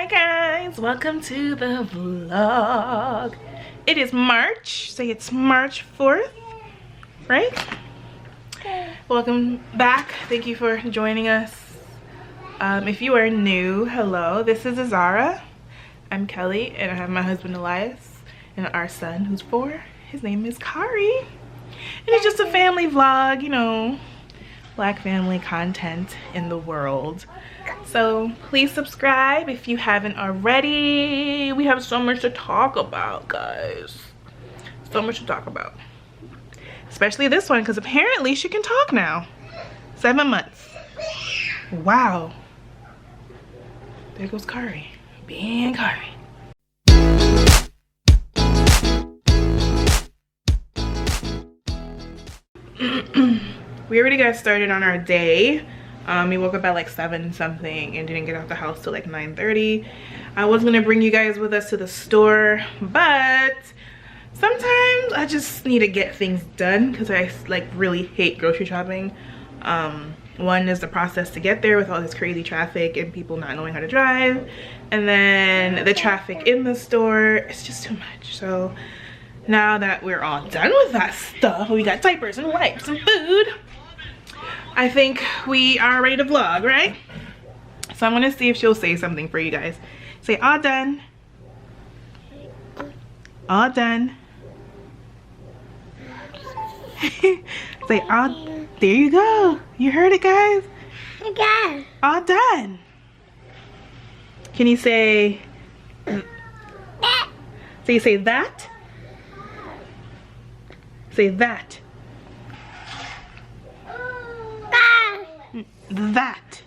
Hi guys, welcome to the vlog. It is March, say it's March 4th, right? Welcome back, thank you for joining us. If you are new, hello, this is Azara. I'm Kelly and I have my husband Elias and our son who's 4. His name is Kari. And it's just a family vlog, you know, Black family content in the world. So please subscribe if you haven't already. We have so much to talk about, guys. So much to talk about. Especially this one, because apparently she can talk now. 7 months. Wow. There goes Kari. Being Kari. We already got started on our day. We woke up at like 7 something and didn't get out the house till like 9:30. I was gonna bring you guys with us to the store, but sometimes I just need to get things done because I like really hate grocery shopping. One is the process to get there with all this crazy traffic and people not knowing how to drive, and then the traffic in the store. It's just too much. So now that we're all done with that stuff, we got diapers and wipes and food, I think we are ready to vlog, right? So I'm gonna see if she'll say something for you guys. Say all done. All done. Say all, there you go. You heard it, guys? Okay. All done. Can you say, so you say that? Say that. That.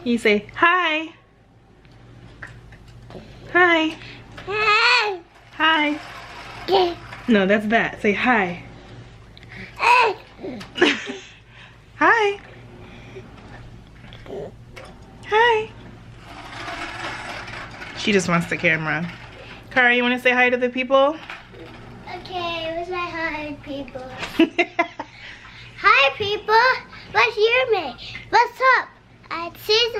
You say hi. Hi. Hi. No, that's that. Say hi. Hi. Hi. She just wants the camera. Kara, you want to say hi to the people? Okay, let's say hi, people. Hi, people. Let's hear me. What's up? I see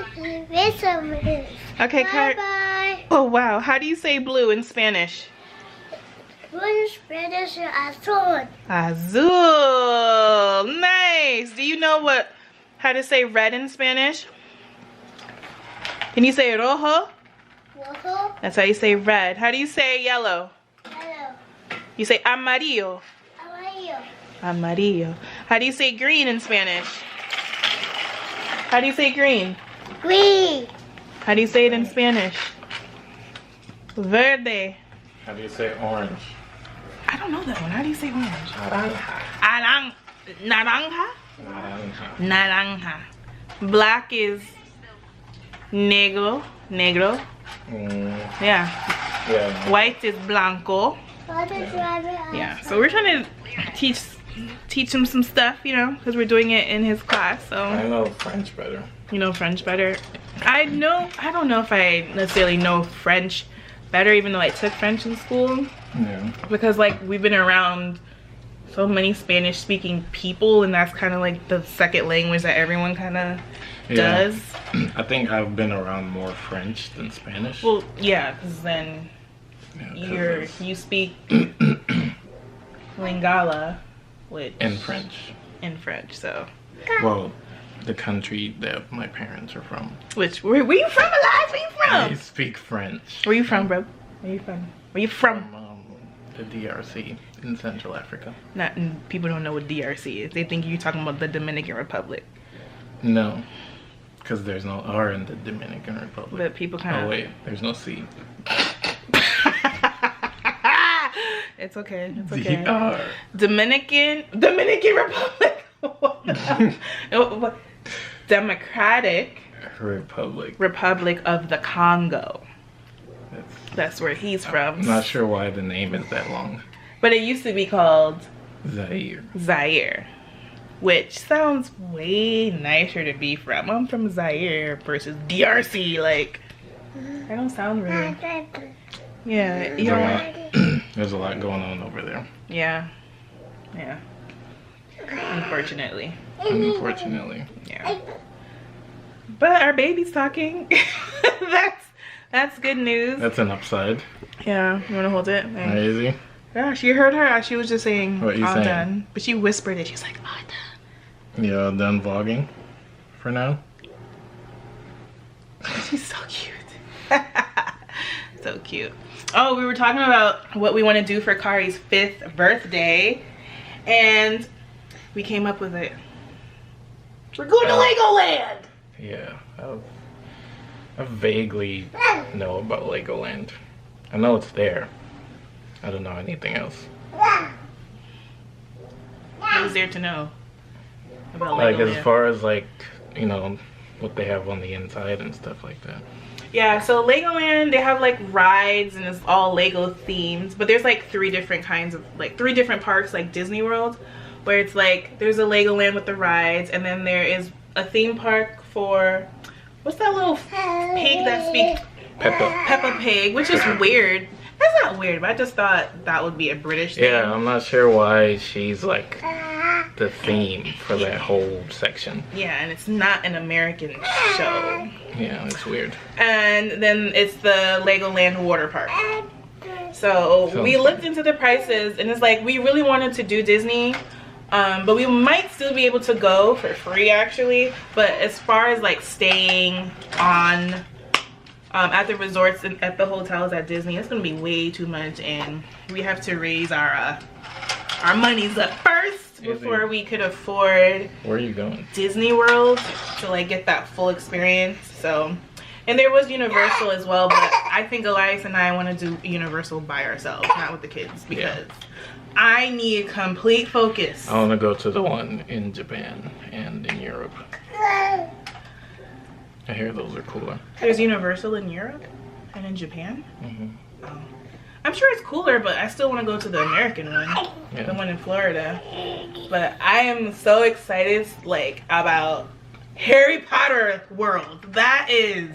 this over this. Okay, Kara. Bye. Oh, wow. How do you say blue in Spanish? Blue in Spanish is azul. Azul. Nice. Do you know how to say red in Spanish? Can you say rojo? Rojo. That's how you say red. How do you say yellow? Hello. You say amarillo. How are you? Amarillo. How do you say green in Spanish? How do you say green? Green. How do you say it in Spanish? Verde. How do you say orange? I don't know that one. How do you say orange? Naranja. Naranja? Naranja. Naranja. Black is negro. Negro. Yeah. Yeah. White is blanco. What is rabbit? Yeah. So we're trying to teach him some stuff, you know, because we're doing it in his class. So I know French better. you know French better. I don't know if I necessarily know French better, even though I took French in school. Yeah. Because like we've been around so many Spanish speaking people, and that's kind of like the second language that everyone kind of does. I think I've been around more French than Spanish. Well, yeah, because then Yeah, you speak Lingala, which in French. in French. So Well, the country that my parents are from. which where you from, Elias? Where you They from? speak French. Where you from, bro? Where you from? Where you from? From the DRC in Central Africa. Not people don't know what DRC is. They think you're talking about the Dominican Republic. No, because there's no R in the Dominican Republic. But people kind of. Oh wait, there's no C. It's okay. It's okay. DR. Dominican Republic. Democratic Republic of the Congo. That's where he's from. I'm not sure why the name is that long. But it used to be called Zaire. Zaire, which sounds way nicer to be from. I'm from Zaire versus DRC. Like, I don't sound really. Yeah, you know. There's a lot going on over there. Yeah. Yeah. Unfortunately. Unfortunately. Yeah. But our baby's talking. That's good news. That's an upside. Yeah, you wanna hold it? Thanks. Crazy. Yeah, she heard her. She was just saying, What you all saying? done. But she whispered it. She's like, all done. You all done vlogging for now? She's so cute. So cute. Oh, we were talking about what we want to do for Kari's 5th birthday. And we came up with it. We're going to Legoland! Yeah. I vaguely know about Legoland. I know it's there. I don't know anything else. What is there to know about Legoland? Like as far as like, you know, what they have on the inside and stuff like that. Yeah, so Legoland, they have like rides and it's all Lego themed, but there's like 3 different kinds of, like 3 different parks like Disney World, where it's like there's a Legoland with the rides, and then there is a theme park for, what's that little pig that speaks? Peppa Pig, which is weird. That's not weird, but I just thought that would be a British thing. Yeah, I'm not sure why she's like the theme for that whole section. Yeah, and it's not an American show. Yeah, it's weird. And then it's the Legoland water park. So we looked into the prices, and it's like we really wanted to do Disney, but we might still be able to go for free actually. But as far as like staying on at the resorts and at the hotels at Disney, it's gonna be way too much, and we have to raise our monies up first before we could afford Where are you going? Disney World to like get that full experience. So, and there was Universal as well, but I think Elias and I want to do Universal by ourselves, not with the kids, because I need complete focus. I want to go to the one in Japan and in Europe. I hear those are cooler. There's Universal in Europe and in Japan. Mm-hmm. I'm sure it's cooler, but I still want to go to the American one, the one in Florida. But I am so excited, like, about Harry Potter World. That is,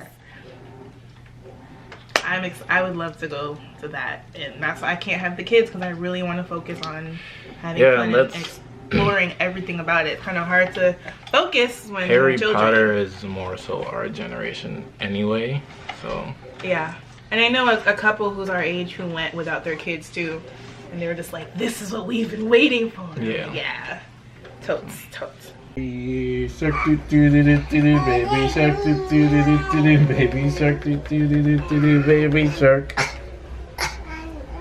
I would love to go to that, and that's why I can't have the kids, because I really want to focus on having fun and exploring everything about it. It's kind of hard to focus when Harry children. Potter is more so our generation anyway, so Yeah. And I know a couple who's our age who went without their kids too, and they were just like, this is what we've been waiting for. Yeah. Totes. Baby shark doo doo doo doo doo, baby shark doo doo doo doo doo, baby shark doo doo doo doo doo, baby shark.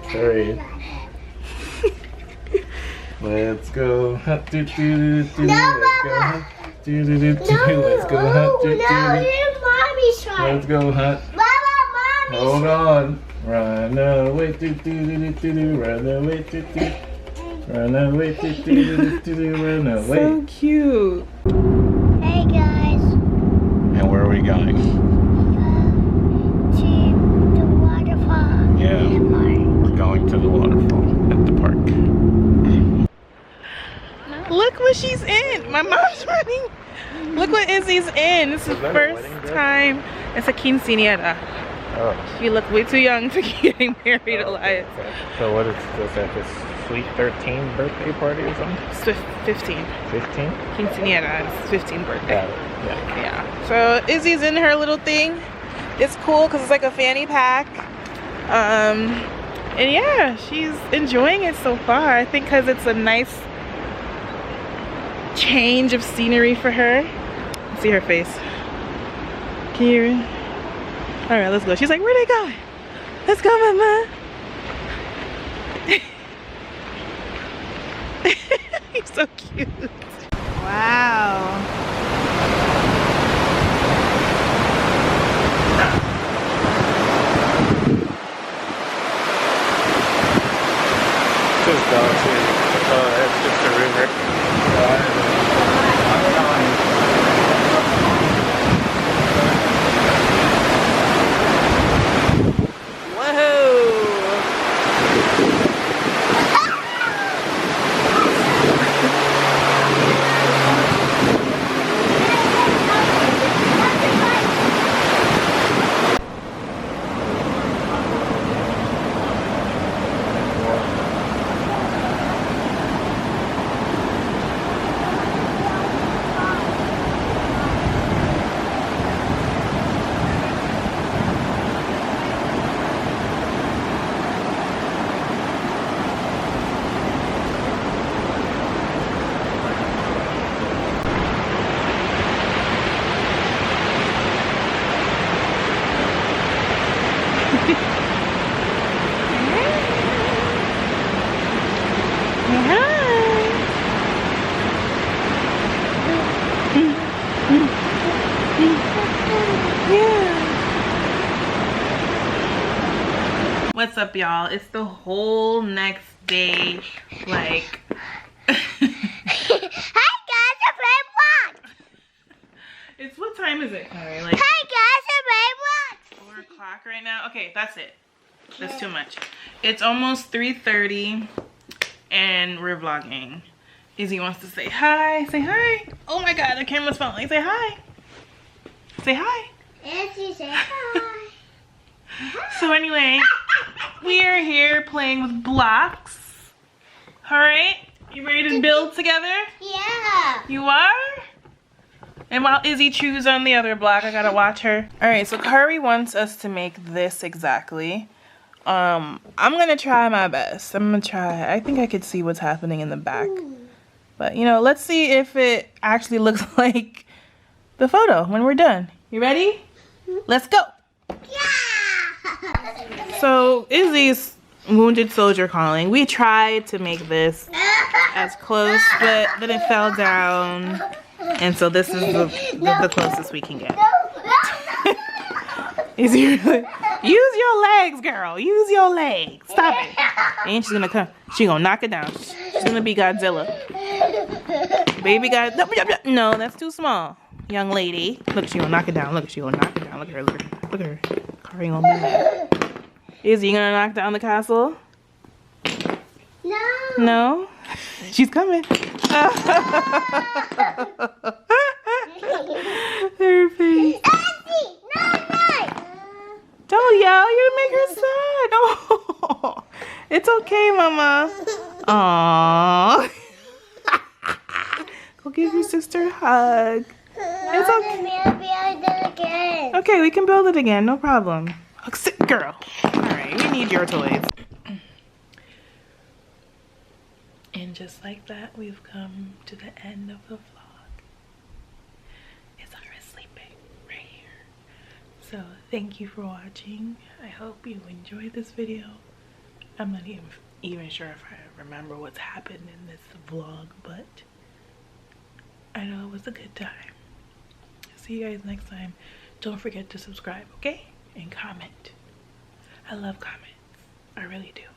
Sorry. Let's go hunt doo doo doo doo. Let's go hunt doo doo doo doo. Let's go hunt doo doo doo. Mommy shark. Let's go hunt. Hold on. Run away, do do do do do. Run away, do do. Run away, do do do do do. Run away. So cute. Hey guys. And where are we going? To the waterfall. Yeah, we're going to the waterfall at the park. Look what she's in. My mom's running. Look what Izzy's in. This is the first time. It's a quinceañera. Oh. You look way too young to be getting married, Elias. So what is this at this sweet 13 birthday party or something? It's 15. 15? Quinceañera. It's 15th birthday. Got it. Yeah. So Izzy's in her little thing. It's cool because it's like a fanny pack. And yeah, she's enjoying it so far. I think because it's a nice change of scenery for her. See her face. Can you? All right, let's go. She's like, where they going? Let's go, mama. He's so cute. Wow. Just dogs here. Oh, that's just a river. Whoa. up, y'all. It's the whole next day. Like, Hi guys, I'm playing Roblox. it's, what time is it, Kari? Like Hi guys, I'm playing Roblox. 4 o'clock right now? Okay, that's it. That's too much. It's almost 3:30 and we're vlogging. Izzy wants to say hi. Say hi. Oh my god, the camera's falling. Say hi. Say hi. And she said hi. So anyway, we are here playing with blocks. Alright? You ready to build together? Yeah. You are? And while Izzy chews on the other block, I gotta watch her. Alright, so Kari wants us to make this exactly. I'm gonna try my best. I'm gonna try. I think I could see what's happening in the back. But, you know, let's see if it actually looks like the photo when we're done. You ready? Let's go. Yeah. So, Izzy's Wounded Soldier Calling. We tried to make this as close, but then it fell down. And so this is the closest we can get. Izzy, use your legs, girl. Use your legs. Stop it. And she's gonna come. She's gonna knock it down. She's gonna be Godzilla. Baby Godzilla. No, that's too small. Young lady. Look, she gonna knock it down. Look, she gonna knock it down. Look at her. Look at her. Look at her. Kari gonna be mad. Izzy, you gonna knock down the castle? No. No? She's coming. Her face. No. Don't yell. You make her sad. Oh. It's okay, Mama. Aww. Go give your sister a hug. It's okay. Again. Okay, we can build it again. No problem. Sit, girl. Alright, we need your toys. And just like that, we've come to the end of the vlog. Izara sleeping right here. So, thank you for watching. I hope you enjoyed this video. I'm not even sure if I remember what's happened in this vlog, but I know it was a good time. See you guys next time. Don't forget to subscribe, okay? And comment. I love comments. I really do.